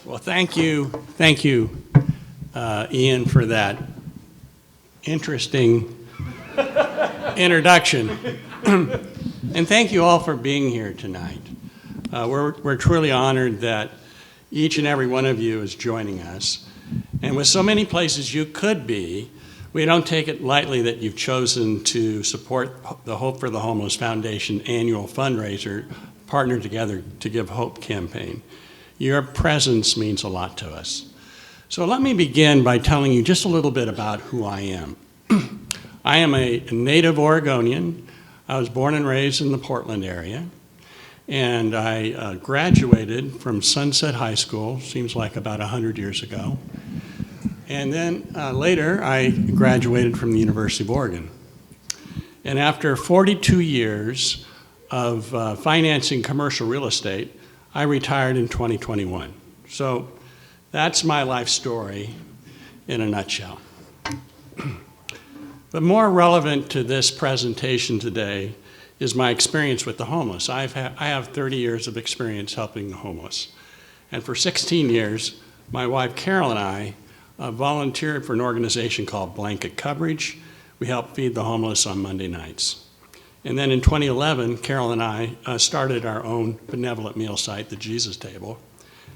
Well, thank you, Ian, for that interesting introduction. And thank you all for being here tonight. We're truly honored that each and every one of you is joining us. And with so many places you could be, we don't take it lightly that you've chosen to support the Hope for the Homeless Foundation annual fundraiser, Partner Together to Give Hope campaign. Your presence means a lot to us. So let me begin by telling you just a little bit about who I am. I am a native Oregonian. I was born and raised in the Portland area, and I graduated from Sunset High School, seems like about 100 years ago. And then later, I graduated from the University of Oregon. And after 42 years of financing commercial real estate, I retired in 2021. So that's my life story in a nutshell. But more relevant to this presentation today is my experience with the homeless. I have 30 years of experience helping the homeless. And for 16 years, my wife Carol and I volunteered for an organization called Blanket Coverage. We help feed the homeless on Monday nights. And then in 2011, Carol and I started our own benevolent meal site, the Jesus Table.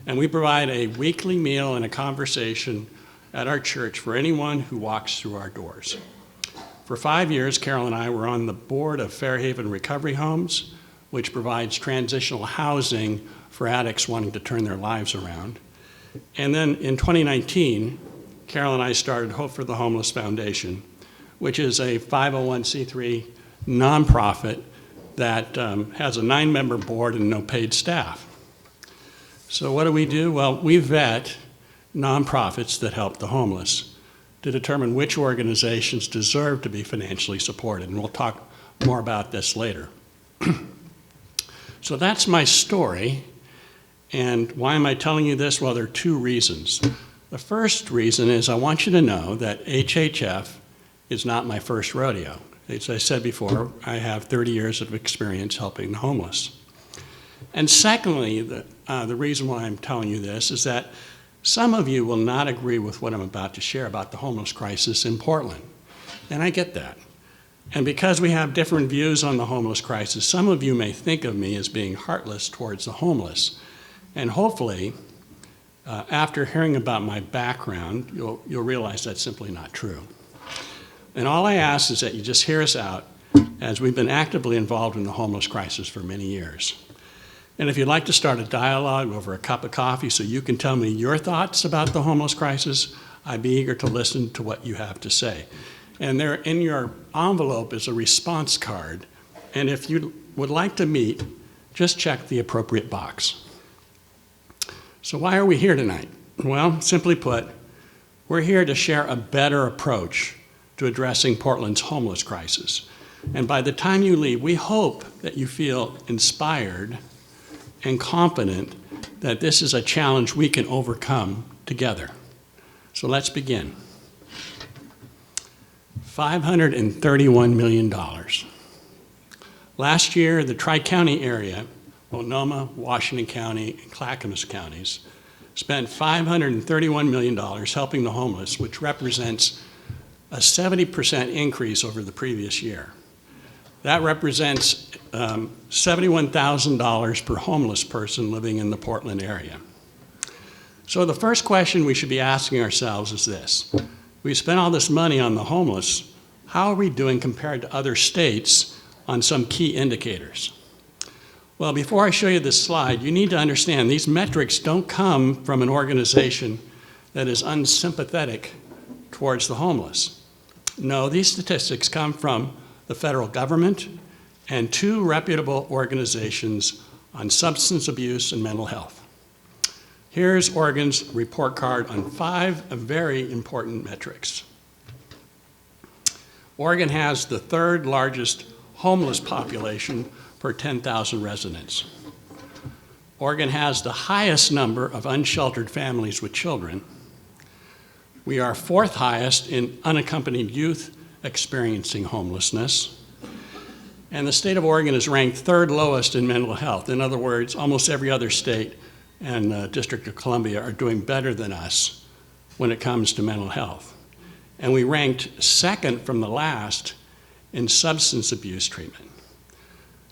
And we provide a weekly meal and a conversation at our church for anyone who walks through our doors. For 5 years, Carol and I were on the board of Fairhaven Recovery Homes, which provides transitional housing for addicts wanting to turn their lives around. And then in 2019, Carol and I started Hope for the Homeless Foundation, which is a 501c3 nonprofit that has a 9-member board and no paid staff. So what do? Well, we vet nonprofits that help the homeless to determine which organizations deserve to be financially supported, and we'll talk more about this later. So that's my story, and why am I telling you this? Well, there are two reasons. The first reason is I want you to know that HHF is not my first rodeo. As I said before, I have 30 years of experience helping the homeless. And secondly, the reason why I'm telling you this is that some of you will not agree with what I'm about to share about the homeless crisis in Portland. And I get that. And because we have different views on the homeless crisis, some of you may think of me as being heartless towards the homeless. And hopefully, after hearing about my background, you'll realize that's simply not true. And all I ask is that you just hear us out, as we've been actively involved in the homeless crisis for many years. And if you'd like to start a dialogue over a cup of coffee so you can tell me your thoughts about the homeless crisis, I'd be eager to listen to what you have to say. And there in your envelope is a response card. And if you would like to meet, just check the appropriate box. So why are we here tonight? Well, simply put, we're here to share a better approach to addressing Portland's homeless crisis. And by the time you leave, we hope that you feel inspired and confident that this is a challenge we can overcome together. So let's begin. $531 million. Last year, the Tri-County area, Multnomah, Washington County, and Clackamas counties, spent $531 million helping the homeless, which represents a 70% increase over the previous year. That represents $71,000 per homeless person living in the Portland area. So the first question we should be asking ourselves is this. We spent all this money on the homeless. How are we doing compared to other states on some key indicators? Well, before I show you this slide, you need to understand these metrics don't come from an organization that is unsympathetic towards the homeless. No, these statistics come from the federal government and two reputable organizations on substance abuse and mental health. Here's Oregon's report card on 5 very important metrics. Oregon has the 3rd largest homeless population per 10,000 residents. Oregon has the highest number of unsheltered families with children. We are 4th highest in unaccompanied youth experiencing homelessness. And the state of Oregon is ranked 3rd lowest in mental health. In other words, almost every other state and the District of Columbia are doing better than us when it comes to mental health. And we ranked second from the last in substance abuse treatment.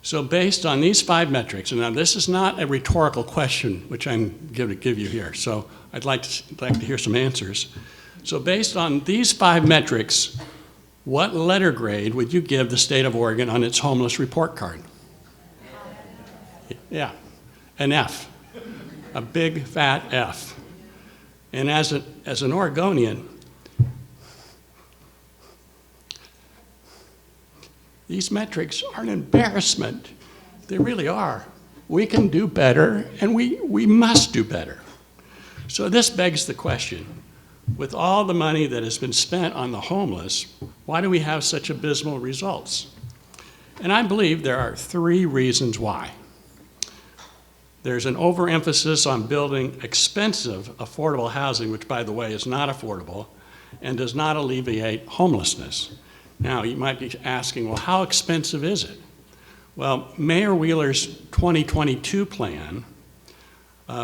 So based on these 5 metrics, and now this is not a rhetorical question, which I'm going to give you here, so I'd like to hear some answers. So based on these 5 metrics, what letter grade would you give the state of Oregon on its homeless report card? Yeah, an F, a big fat F. And as an Oregonian, these metrics are an embarrassment. They really are. We can do better, and we must do better. So this begs the question, with all the money that has been spent on the homeless, why do we have such abysmal results? And I believe there are 3 reasons why. There's an overemphasis on building expensive, affordable housing, which, by the way, is not affordable and does not alleviate homelessness. Now, you might be asking, well, how expensive is it? Well, Mayor Wheeler's 2022 plan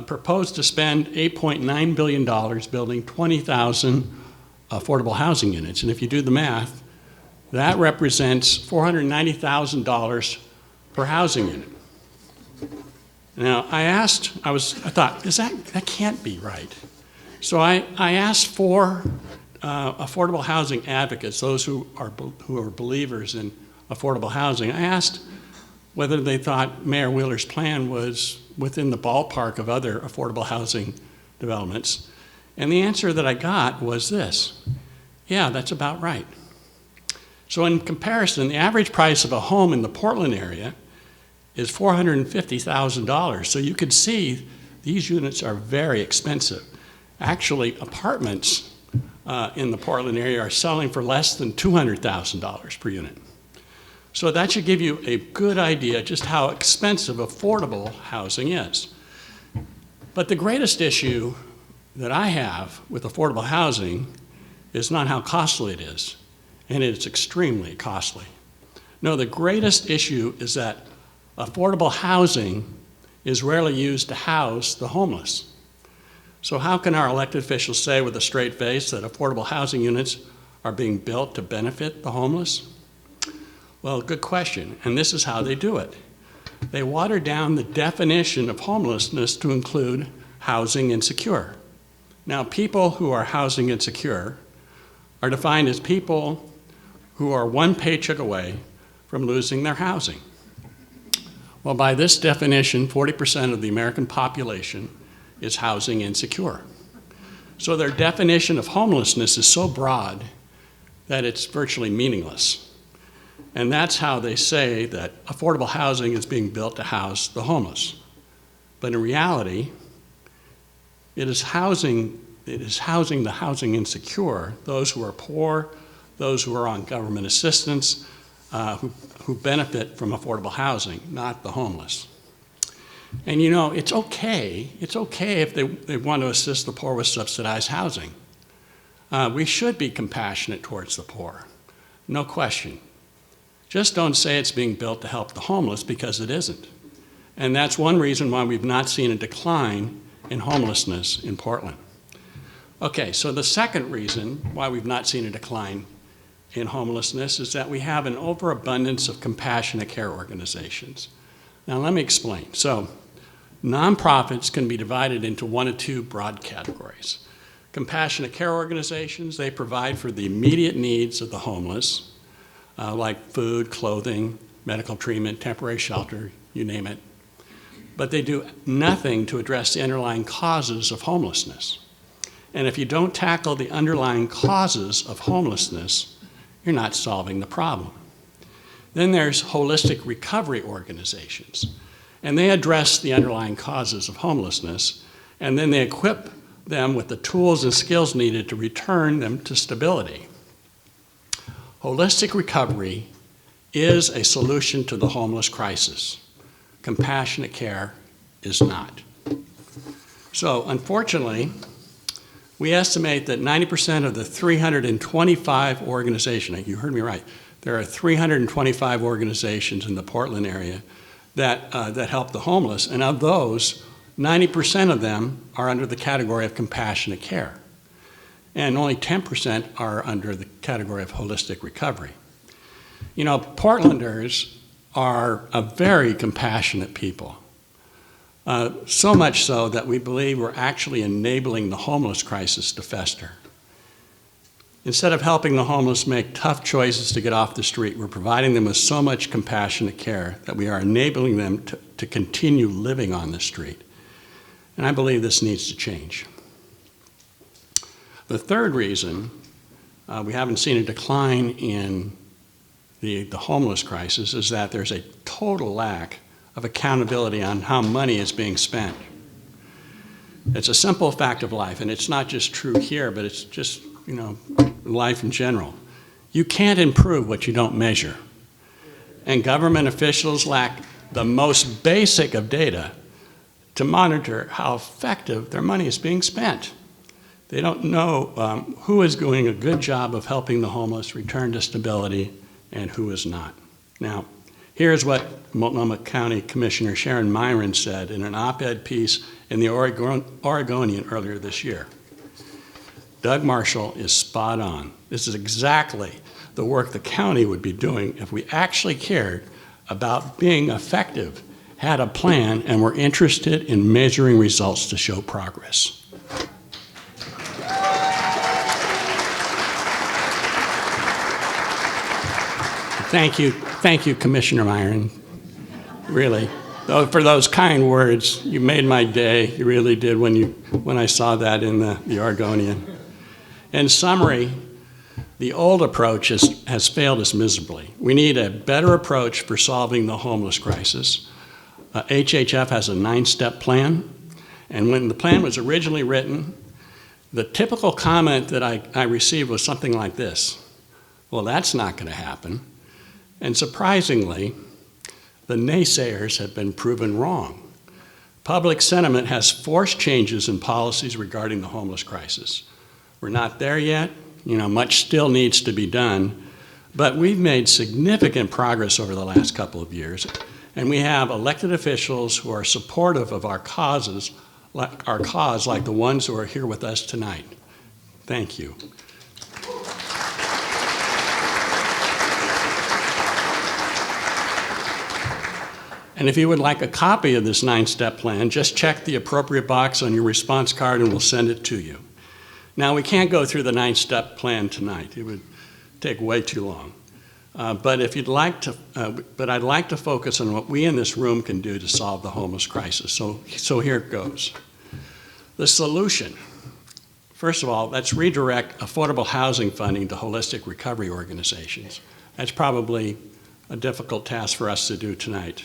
proposed to spend $8.9 billion building 20,000 affordable housing units. And if you do the math, that represents $490,000 per housing unit. Now, I thought, that can't be right. So I asked 4 affordable housing advocates, those who are believers in affordable housing. I asked whether they thought Mayor Wheeler's plan was within the ballpark of other affordable housing developments. And the answer that I got was this: yeah, that's about right. So in comparison, the average price of a home in the Portland area is $450,000. So you could see these units are very expensive. Actually, apartments in the Portland area are selling for less than $200,000 per unit. So that should give you a good idea just how expensive affordable housing is. But the greatest issue that I have with affordable housing is not how costly it is, and it's extremely costly. No, the greatest issue is that affordable housing is rarely used to house the homeless. So how can our elected officials say with a straight face that affordable housing units are being built to benefit the homeless? Well, good question, and this is how they do it. They water down the definition of homelessness to include housing insecure. Now, people who are housing insecure are defined as people who are 1 paycheck away from losing their housing. Well, by this definition, 40% of the American population is housing insecure. So their definition of homelessness is so broad that it's virtually meaningless. And that's how they say that affordable housing is being built to house the homeless. But in reality, it is housing the housing insecure, those who are poor, those who are on government assistance, who benefit from affordable housing, not the homeless. And you know, it's okay if they want to assist the poor with subsidized housing. We should be compassionate towards the poor, no question. Just don't say it's being built to help the homeless, because it isn't. And that's one reason why we've not seen a decline in homelessness in Portland. Okay, so the second reason why we've not seen a decline in homelessness is that we have an overabundance of compassionate care organizations. Now let me explain. So nonprofits can be divided into 1 of 2 broad categories. Compassionate care organizations, they provide for the immediate needs of the homeless, like food, clothing, medical treatment, temporary shelter, you name it. But they do nothing to address the underlying causes of homelessness. And if you don't tackle the underlying causes of homelessness, you're not solving the problem. Then there's holistic recovery organizations, and they address the underlying causes of homelessness, and then they equip them with the tools and skills needed to return them to stability. Holistic recovery is a solution to the homeless crisis. Compassionate care is not. So unfortunately, we estimate that 90% of the 325 organizations, you heard me right, there are 325 organizations in the Portland area that help the homeless, and of those, 90% of them are under the category of compassionate care, and only 10% are under the category of holistic recovery. You know, Portlanders are a very compassionate people, so much so that we believe we're actually enabling the homeless crisis to fester. Instead of helping the homeless make tough choices to get off the street, we're providing them with so much compassionate care that we are enabling them to continue living on the street. And I believe this needs to change. The third reason we haven't seen a decline in the homeless crisis is that there's a total lack of accountability on how money is being spent. It's a simple fact of life, and it's not just true here, but it's just, you know, life in general. You can't improve what you don't measure. And government officials lack the most basic of data to monitor how effective their money is being spent. They don't know who is doing a good job of helping the homeless return to stability and who is not. Now, here's what Multnomah County Commissioner Sharon Myron said in an op-ed piece in the Oregonian earlier this year. Doug Marshall is spot on. This is exactly the work the county would be doing if we actually cared about being effective, had a plan, and were interested in measuring results to show progress. Thank you, Commissioner Myron. Really, for those kind words. You made my day. You really did when I saw that in the Oregonian. In summary, the old approach has failed us miserably. We need a better approach for solving the homeless crisis. HHF has a 9-step plan, and when the plan was originally written, the typical comment that I received was something like this: well, that's not going to happen. And surprisingly, the naysayers have been proven wrong. Public sentiment has forced changes in policies regarding the homeless crisis. We're not there yet. You know, much still needs to be done, but we've made significant progress over the last couple of years, and we have elected officials who are supportive of our cause, like the ones who are here with us tonight. Thank you. And if you would like a copy of this 9-step plan, just check the appropriate box on your response card and we'll send it to you. Now, we can't go through the 9-step plan tonight. It would take way too long. But I'd like to focus on what we in this room can do to solve the homeless crisis. So here it goes. The solution, first of all, let's redirect affordable housing funding to holistic recovery organizations. That's probably a difficult task for us to do tonight.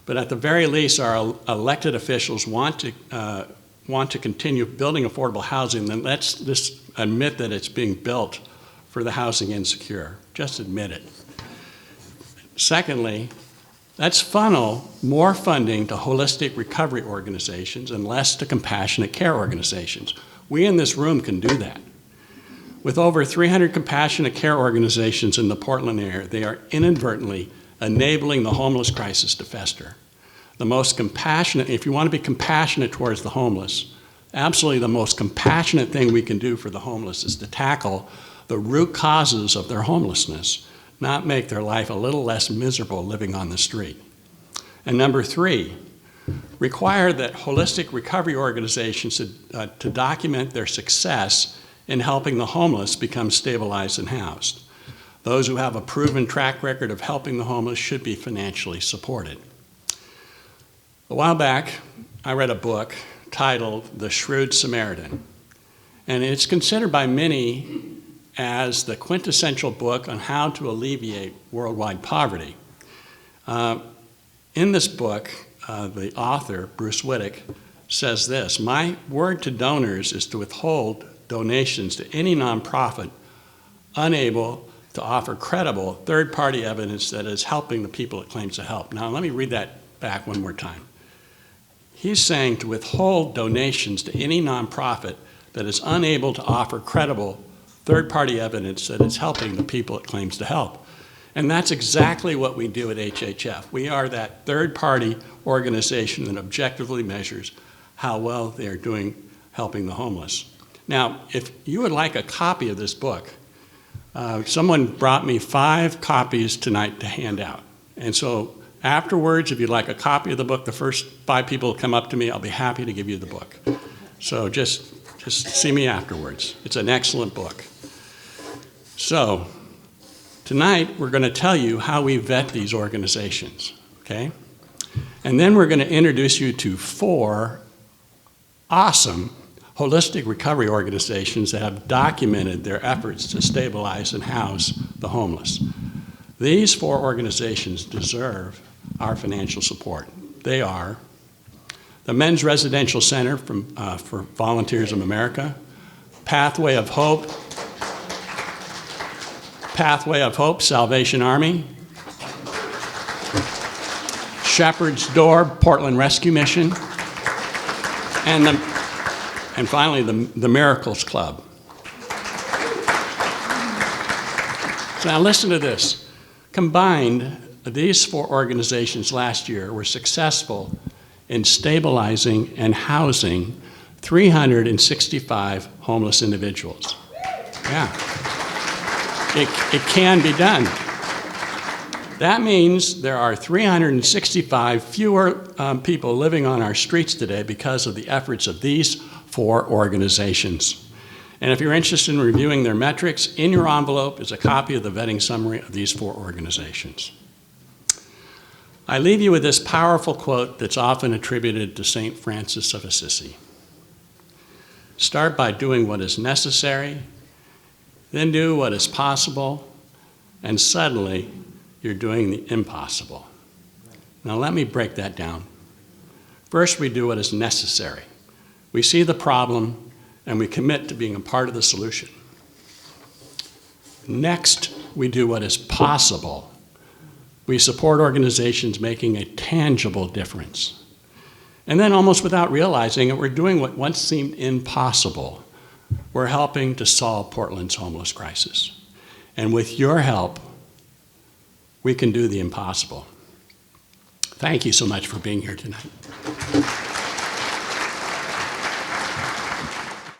But at the very least, our elected officials want to continue building affordable housing, then let's just admit that it's being built for the housing insecure. Just admit it. Secondly, let's funnel more funding to holistic recovery organizations and less to compassionate care organizations. We in this room can do that. With over 300 compassionate care organizations in the Portland area, they are inadvertently enabling the homeless crisis to fester. The most compassionate, if you want to be compassionate towards the homeless, absolutely the most compassionate thing we can do for the homeless is to tackle the root causes of their homelessness, not make their life a little less miserable living on the street. And number 3, require that holistic recovery organizations to document their success in helping the homeless become stabilized and housed. Those who have a proven track record of helping the homeless should be financially supported. A while back, I read a book titled The Shrewd Samaritan, and it's considered by many as the quintessential book on how to alleviate worldwide poverty. In this book, the author, Bruce Wittick, says this: "My word to donors is to withhold donations to any nonprofit unable to offer credible third-party evidence that is helping the people it claims to help." Now, let me read that back one more time. He's saying to withhold donations to any nonprofit that is unable to offer credible third-party evidence that it's helping the people it claims to help. And that's exactly what we do at HHF. We are that third-party organization that objectively measures how well they are doing helping the homeless. Now, if you would like a copy of this book, someone brought me 5 copies tonight to hand out. And so afterwards, if you'd like a copy of the book, the first 5 people come up to me, I'll be happy to give you the book. So just see me afterwards. It's an excellent book. So tonight, we're going to tell you how we vet these organizations, okay? And then we're going to introduce you to 4 awesome holistic recovery organizations that have documented their efforts to stabilize and house the homeless. These 4 organizations deserve our financial support. They are the Men's Residential Center for Volunteers of America, Pathway of Hope, Salvation Army, Shepherd's Door, Portland Rescue Mission, and finally the Miracles Club. So now listen to this. Combined, these 4 organizations last year were successful in stabilizing and housing 365 homeless individuals. Yeah, it can be done. That means there are 365 fewer people living on our streets today because of the efforts of these 4 organizations. And if you're interested in reviewing their metrics, in your envelope is a copy of the vetting summary of these 4 organizations. I leave you with this powerful quote that's often attributed to St. Francis of Assisi. Start by doing what is necessary, then do what is possible, and suddenly you're doing the impossible. Now let me break that down. First, we do what is necessary. We see the problem and we commit to being a part of the solution. Next, we do what is possible. We support organizations making a tangible difference. And then almost without realizing it, we're doing what once seemed impossible. We're helping to solve Portland's homeless crisis. And with your help, we can do the impossible. Thank you so much for being here tonight.